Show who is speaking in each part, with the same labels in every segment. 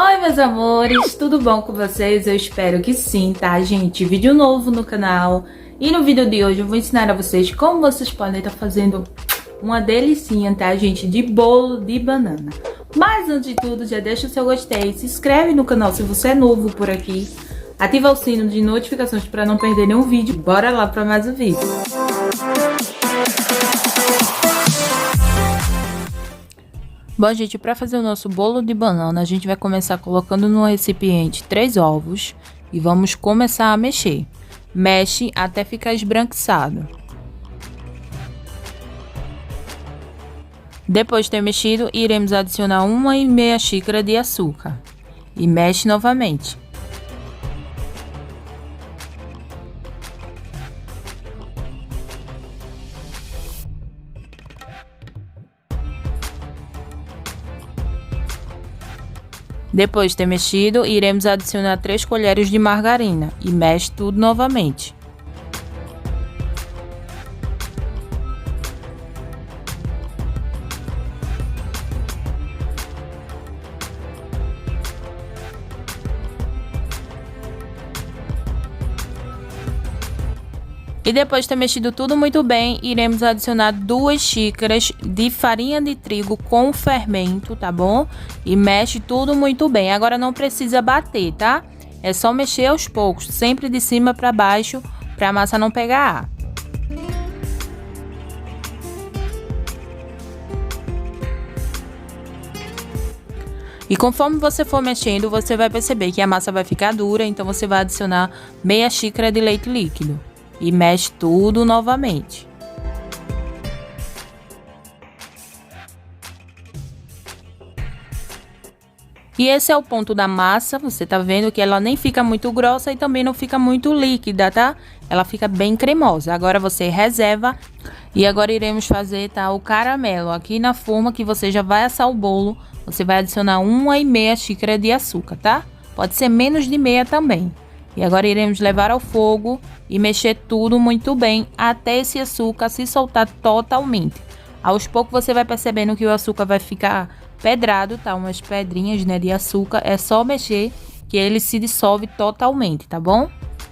Speaker 1: Oi, meus amores, tudo bom com vocês? Eu espero que sim, tá, gente? Vídeo novo no canal. E no vídeo de hoje eu vou ensinar a vocês como vocês podem estar fazendo uma delicinha, tá, gente? De bolo de banana. Mas antes de tudo, já deixa o seu gostei, se inscreve no canal se você é novo por aqui. Ativa o sino de notificações para não perder nenhum vídeo. Bora lá para mais um vídeo. Bom, gente, para fazer o nosso bolo de banana, a gente vai começar colocando no recipiente 3 ovos e vamos começar a mexer. Mexe até ficar esbranquiçado. Depois de ter mexido, iremos adicionar 1,5 xícara de açúcar e mexe novamente. Depois de ter mexido, iremos adicionar 3 colheres de margarina e mexe tudo novamente. E depois de ter mexido tudo muito bem, iremos adicionar 2 xícaras de farinha de trigo com fermento, tá bom? E mexe tudo muito bem. Agora não precisa bater, tá? É só mexer aos poucos, sempre de cima para baixo, para a massa não pegar ar. E conforme você for mexendo, você vai perceber que a massa vai ficar dura, então você vai adicionar meia xícara de leite líquido. E mexe tudo novamente. E esse é o ponto da massa, você tá vendo que ela nem fica muito grossa e também não fica muito líquida, tá? Ela fica bem cremosa. Agora você reserva e agora iremos fazer, tá, o caramelo. Aqui na forma que você já vai assar o bolo, você vai adicionar 1,5 xícara de açúcar, tá? Pode ser menos de meia também. E agora iremos levar ao fogo e mexer tudo muito bem até esse açúcar se soltar totalmente. Aos poucos você vai percebendo que o açúcar vai ficar pedrado, tá? Umas pedrinhas, né, de açúcar. É só mexer que ele se dissolve totalmente, tá bom?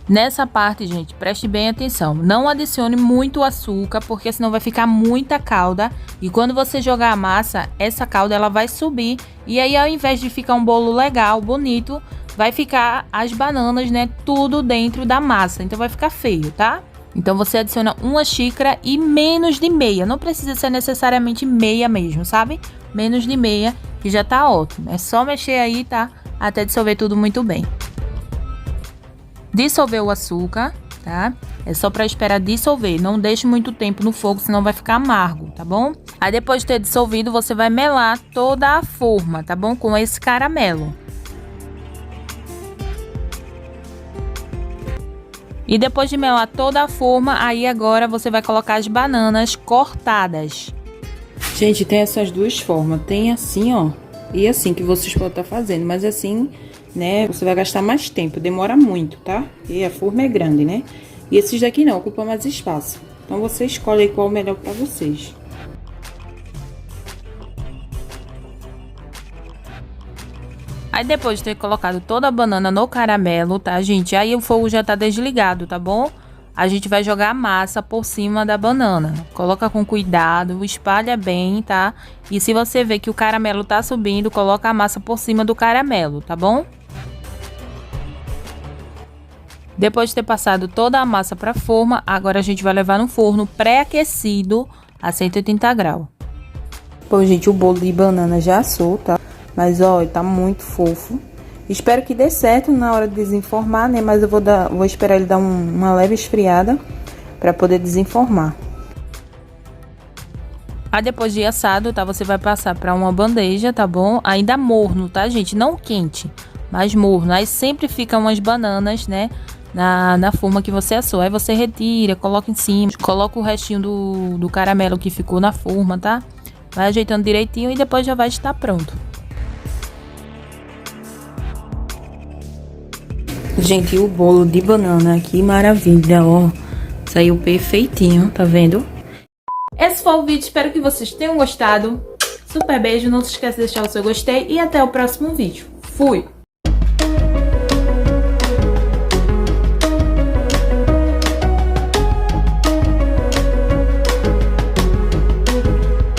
Speaker 1: Nessa parte, gente, preste bem atenção. Não adicione muito açúcar, porque senão vai ficar muita calda. E quando você jogar a massa, essa calda ela vai subir. E aí, ao invés de ficar um bolo legal, bonito, vai ficar as bananas, né, tudo dentro da massa. Então vai ficar feio, tá? Então você adiciona 1 xícara e menos de meia. Não precisa ser necessariamente meia mesmo, sabe? Menos de meia, que já tá ótimo. É só mexer aí, tá? Até dissolver tudo muito bem. Dissolver o açúcar, tá? É só para esperar dissolver. Não deixe muito tempo no fogo, senão vai ficar amargo, tá bom? Aí depois de ter dissolvido, você vai melar toda a forma, tá bom? Com esse caramelo. E depois de melar toda a forma, aí agora você vai colocar as bananas cortadas. Gente, tem essas duas formas. Tem assim, ó, e assim que vocês podem estar fazendo. Mas assim, né, você vai gastar mais tempo, demora muito, tá? E a forma é grande, né? E esses daqui não, ocupam mais espaço. Então você escolhe aí qual é o melhor pra vocês. Aí depois de ter colocado toda a banana no caramelo, tá, gente? Aí o fogo já tá desligado, tá bom? A gente vai jogar a massa por cima da banana. Coloca com cuidado, espalha bem, tá? E se você vê que o caramelo tá subindo, coloca a massa por cima do caramelo, tá bom? Depois de ter passado toda a massa pra forma, agora a gente vai levar no forno pré-aquecido a 180 graus. Bom, gente, o bolo de banana já assou, tá? Mas, ó, tá muito fofo. Espero que dê certo na hora de desenformar, né? Mas eu vou esperar ele dar uma leve esfriada pra poder desenformar. Aí, depois de assado, tá? Você vai passar pra uma bandeja, tá bom? Ainda morno, tá, gente? Não quente, mas morno. Aí sempre ficam umas bananas, né? Na forma que você assou. Aí você retira, coloca em cima. Coloca o restinho do caramelo que ficou na forma, tá? Vai ajeitando direitinho e depois já vai estar pronto. Gente, o bolo de banana, que maravilha, ó. Saiu perfeitinho, tá vendo? Esse foi o vídeo, espero que vocês tenham gostado. Super beijo, não se esqueça de deixar o seu gostei e até o próximo vídeo. Fui!